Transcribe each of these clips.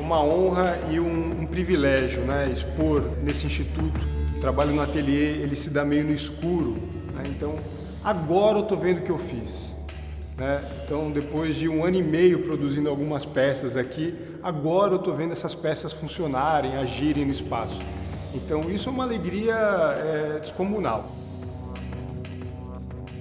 uma honra e um privilégio, né, expor nesse instituto. O trabalho no ateliê, ele se dá meio no escuro, né? Então, agora eu estou vendo o que eu fiz, né? Então, depois de 1 ano e meio produzindo algumas peças aqui, agora eu estou vendo essas peças funcionarem, agirem no espaço. Então, isso é uma alegria descomunal.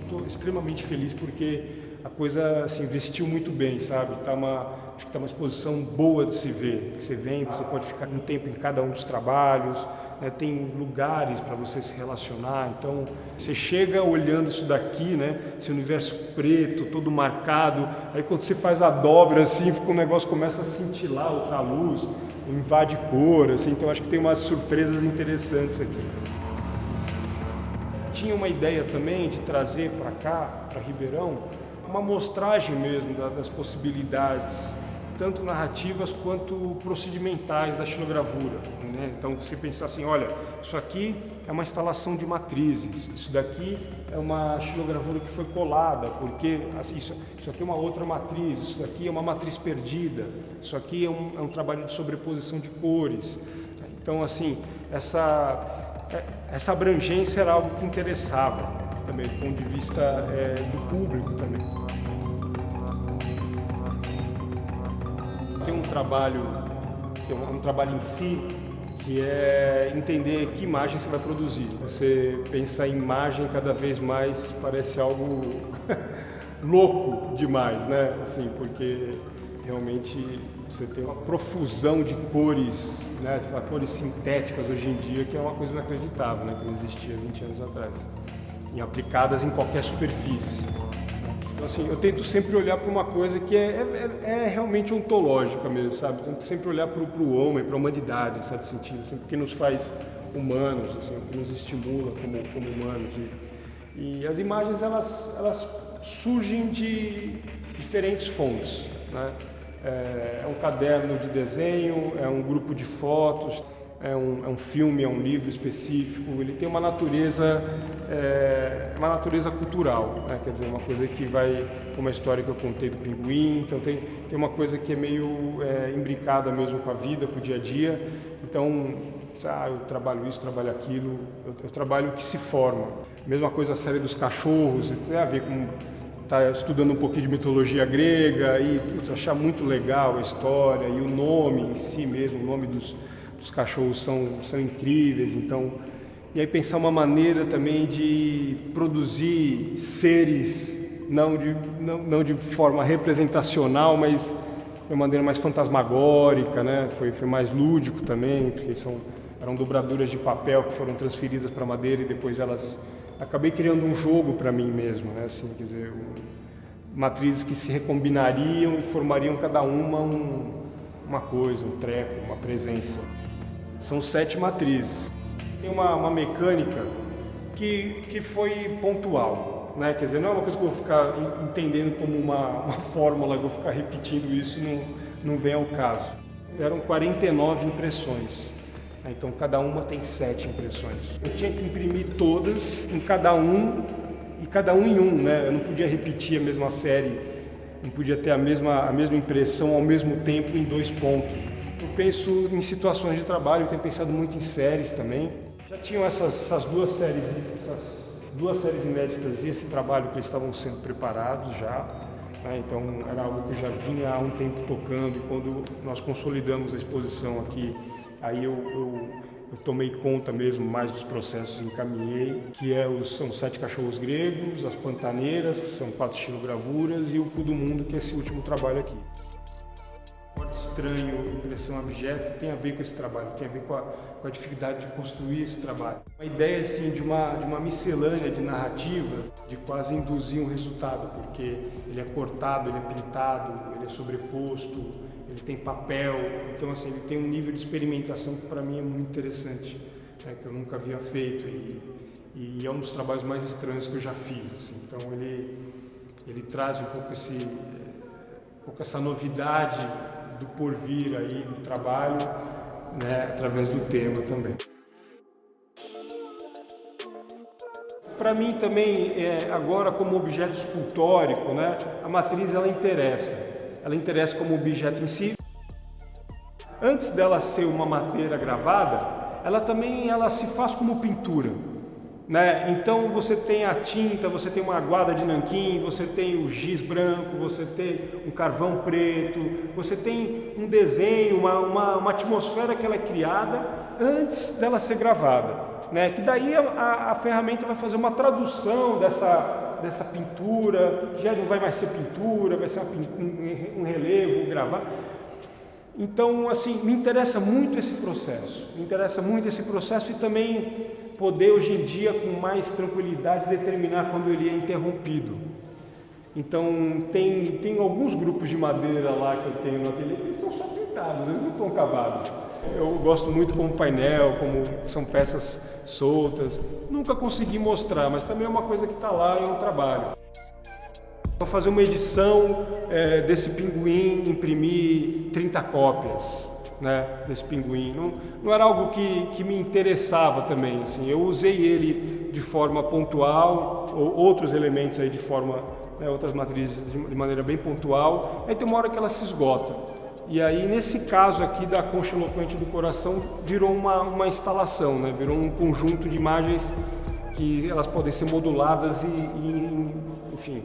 Estou extremamente feliz porque a coisa se investiu muito bem, sabe? Acho que está uma exposição boa de se ver. Você vem, você pode ficar um tempo em cada um dos trabalhos, né? Tem lugares para você se relacionar. Então, você chega olhando isso daqui, né? Esse universo preto, todo marcado. Aí quando você faz a dobra, assim, o negócio começa a cintilar outra luz, invade cor, assim. Então, acho que tem umas surpresas interessantes aqui. Tinha uma ideia também de trazer para cá, para Ribeirão, uma amostragem mesmo das possibilidades, tanto narrativas quanto procedimentais da xilogravura, né? Então, você pensar assim, olha, isso aqui é uma instalação de matrizes, isso daqui é uma xilogravura que foi colada, porque assim, isso aqui é uma outra matriz, isso daqui é uma matriz perdida, isso aqui é um trabalho de sobreposição de cores. Então, assim, essa abrangência era algo que interessava também, do ponto de vista do público também. Tem um trabalho, que é um trabalho em si, que é entender que imagem você vai produzir. Você pensar em imagem cada vez mais parece algo louco demais, né? Assim, porque realmente você tem uma profusão de cores, né? Você fala, cores sintéticas hoje em dia, que é uma coisa inacreditável, né? Que não existia 20 anos atrás. E aplicadas em qualquer superfície. Então, assim, eu tento sempre olhar para uma coisa que é realmente ontológica mesmo, sabe? Tento sempre olhar para o homem, para a humanidade, em certo sentido, assim, porque nos faz humanos, assim, o que nos estimula como humanos. E as imagens, elas surgem de diferentes fontes, né? É um caderno de desenho, é um grupo de fotos, é um filme, é um livro específico. Ele tem uma natureza cultural, né? Quer dizer, uma coisa que vai com uma história que eu contei do pinguim. Então tem uma coisa que é meio imbricada mesmo com a vida, com o dia a dia. Então, eu trabalho isso, trabalho aquilo, eu trabalho o que se forma. Mesma coisa a série dos cachorros, tem a ver com tá estudando um pouquinho de mitologia grega e achar muito legal a história e o nome em si mesmo, o nome dos cachorros são incríveis. Então, e aí pensar uma maneira também de produzir seres não de forma representacional, mas de uma maneira mais fantasmagórica, né? Foi mais lúdico também, porque eram dobraduras de papel que foram transferidas para madeira e depois acabei criando um jogo para mim mesmo, né? Assim, quer dizer, matrizes que se recombinariam e formariam cada uma coisa, um treco, uma presença. São 7 matrizes. Tem uma mecânica que foi pontual, né? Quer dizer, não é uma coisa que eu vou ficar entendendo como uma fórmula, eu vou ficar repetindo isso, não vem ao caso. Eram 49 impressões. Então, cada uma tem 7 impressões. Eu tinha que imprimir todas em cada um, e cada um em um, né? Eu não podia repetir a mesma série, não podia ter a mesma impressão ao mesmo tempo em 2 pontos. Eu penso em situações de trabalho, eu tenho pensado muito em séries também. Já tinham essas duas séries inéditas e esse trabalho que eles estavam sendo preparados já. Então, era algo que eu já vinha há um tempo tocando, e quando nós consolidamos a exposição aqui, aí eu tomei conta mesmo mais dos processos, encaminhei, que são 7 cachorros gregos, as pantaneiras, que são 4 estilogravuras, e o Cu do Mundo, que é esse último trabalho aqui. Estranho, impressão abjeta, tem a ver com esse trabalho, tem a ver com a dificuldade de construir esse trabalho. Uma ideia assim de uma miscelânea de narrativas, de quase induzir um resultado, porque ele é cortado, ele é pintado, ele é sobreposto, ele tem papel, então assim, ele tem um nível de experimentação que para mim é muito interessante, né, que eu nunca havia feito, e é um dos trabalhos mais estranhos que eu já fiz, assim. Então ele traz um pouco essa novidade do porvir aí, do trabalho, né, através do tema também. Para mim também, agora como objeto escultórico, né, a matriz ela interessa como objeto em si. antes dela ser uma madeira gravada, ela se faz como pintura, né? Então você tem a tinta, você tem uma aguada de nanquim, você tem o giz branco, você tem um carvão preto, você tem um desenho, uma atmosfera que ela é criada antes dela ser gravada, né? Que daí a ferramenta vai fazer uma tradução dessa pintura, que já não vai mais ser pintura, vai ser um relevo, gravar. Então, assim, me interessa muito esse processo e também poder, hoje em dia, com mais tranquilidade, determinar quando ele é interrompido. Então, tem alguns grupos de madeira lá que eu tenho no ateliê que eles estão só pintados, eles não estão cavados. Eu gosto muito como painel, como são peças soltas. Nunca consegui mostrar, mas também é uma coisa que está lá, é um trabalho. Vou fazer uma edição desse pinguim, imprimir 30 cópias, né, desse pinguim. Não era algo que me interessava também, assim. Eu usei ele de forma pontual, ou outros elementos aí de forma, né, outras matrizes de maneira bem pontual. Aí tem uma hora que ela se esgota. E aí, nesse caso aqui da Concha Eloquente do Coração, virou uma instalação, né? Virou um conjunto de imagens que elas podem ser moduladas enfim,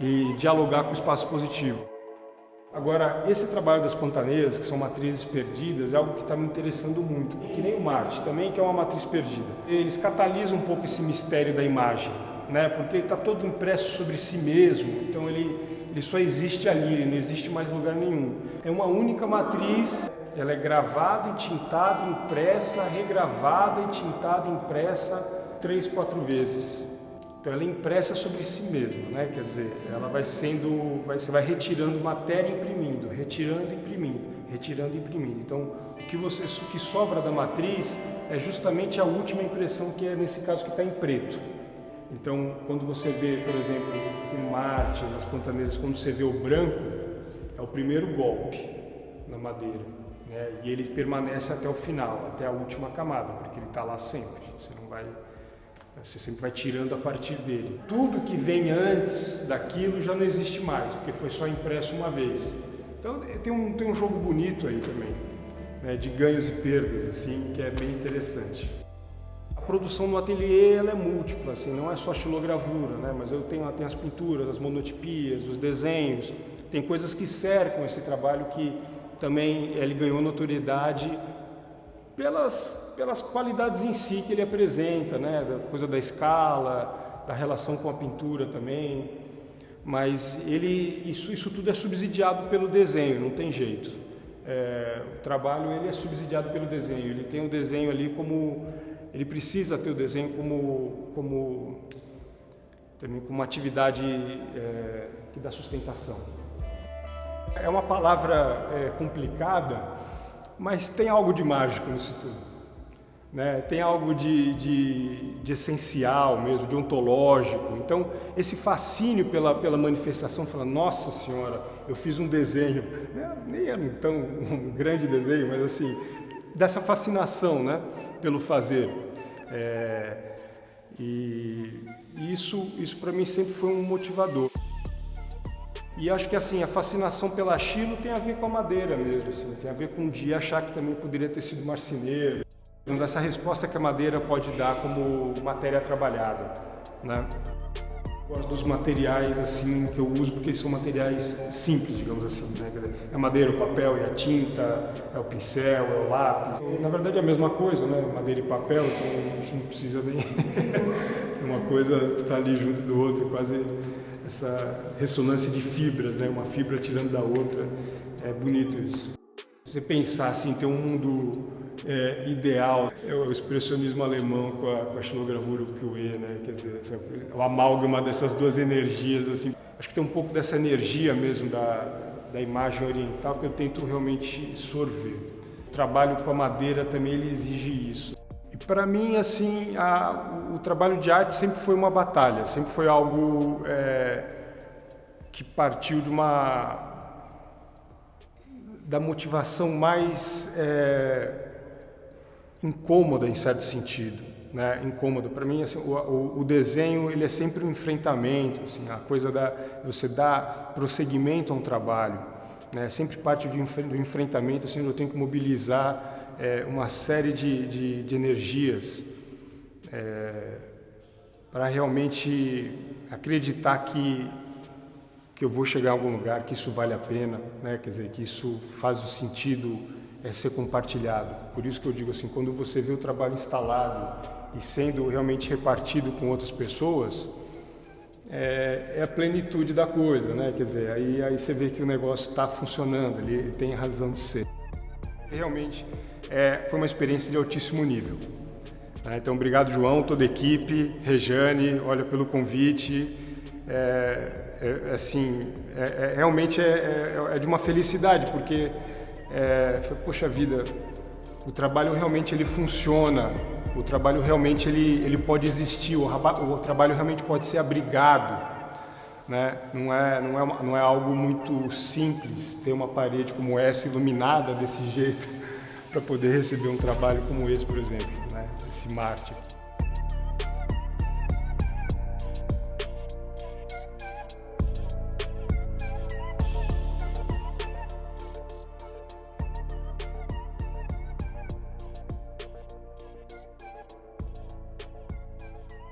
e dialogar com o espaço positivo. Agora, esse trabalho das Pantaneiras, que são matrizes perdidas, é algo que está me interessando muito, que nem o Marte também, que é uma matriz perdida. Eles catalisam um pouco esse mistério da imagem, né? Porque ele está todo impresso sobre si mesmo, então ele só existe ali, ele não existe mais em lugar nenhum. É uma única matriz, ela é gravada, entintada, impressa, regravada, entintada, impressa 3, 4 vezes. Então ela é impressa sobre si mesma, né? Quer dizer, ela você vai retirando matéria e imprimindo, retirando e imprimindo, retirando e imprimindo. Então o que sobra da matriz é justamente a última impressão, que é nesse caso que está em preto. Então, quando você vê, por exemplo, aqui no Marte, nas Pantaneiras, quando você vê o branco, é o primeiro golpe na madeira, né? E ele permanece até o final, até a última camada, porque ele está lá sempre. Você sempre vai tirando a partir dele. Tudo que vem antes daquilo já não existe mais, porque foi só impresso uma vez. Então, tem um jogo bonito aí também, né? De ganhos e perdas, assim, que é bem interessante. A produção no ateliê ela é múltipla, assim, não é só xilogravura, né? Mas eu tenho as pinturas, as monotipias, os desenhos, tem coisas que cercam esse trabalho que também ele ganhou notoriedade pelas qualidades em si que ele apresenta, né? Da coisa da escala, da relação com a pintura também, mas isso tudo é subsidiado pelo desenho, não tem jeito. O trabalho ele é subsidiado pelo desenho, ele tem o desenho ali ele precisa ter o desenho também como uma atividade que dá sustentação. É uma palavra complicada, mas tem algo de mágico nisso tudo, né? Tem algo de essencial mesmo, de ontológico. Então, esse fascínio pela manifestação, fala, nossa Senhora, eu fiz um desenho, nem era tão um grande desenho, mas assim, dessa fascinação, né? Pelo fazer. E isso para mim sempre foi um motivador. E acho que assim, a fascinação pela xilo tem a ver com a madeira mesmo, assim, tem a ver com um dia achar que também poderia ter sido marceneiro. Essa resposta que a madeira pode dar como matéria trabalhada, né? Gosto dos materiais assim que eu uso porque eles são materiais simples, digamos assim, né? É a madeira, o papel e a tinta, é o pincel, é o lápis. Na verdade é a mesma coisa, né? Madeira e papel, então a gente não precisa nem uma coisa tá ali junto do outro, quase essa ressonância de fibras, né? Uma fibra tirando da outra, é bonito isso. Você pensar assim, ter um mundo ideal, é o expressionismo alemão com a xilogravura, o Piuê, né? Quer dizer, o amálgama dessas duas energias, assim. Acho que tem um pouco dessa energia mesmo da imagem oriental que eu tento realmente sorver. O trabalho com a madeira também ele exige isso. E para mim, assim, o trabalho de arte sempre foi uma batalha, sempre foi algo que partiu da motivação mais incômoda em certo sentido, né? Incômoda para mim, assim, o desenho ele é sempre um enfrentamento, assim, a coisa você dá prosseguimento a um trabalho, né? Sempre parte do enfrentamento, assim, eu tenho que mobilizar uma série de energias para realmente acreditar que eu vou chegar a algum lugar, que isso vale a pena, né? Quer dizer, que isso faz o sentido ser compartilhado. Por isso que eu digo assim, quando você vê o trabalho instalado e sendo realmente repartido com outras pessoas, é a plenitude da coisa, né? Quer dizer, aí você vê que o negócio está funcionando, ele tem razão de ser. Realmente foi uma experiência de altíssimo nível. Então, obrigado, João, toda a equipe, Rejane, olha, pelo convite. Realmente é de uma felicidade, porque, poxa vida, o trabalho realmente ele funciona, o trabalho realmente ele pode existir, o trabalho realmente pode ser abrigado, né? Não é algo muito simples ter uma parede como essa iluminada desse jeito para poder receber um trabalho como esse, por exemplo, né? Esse Marte aqui.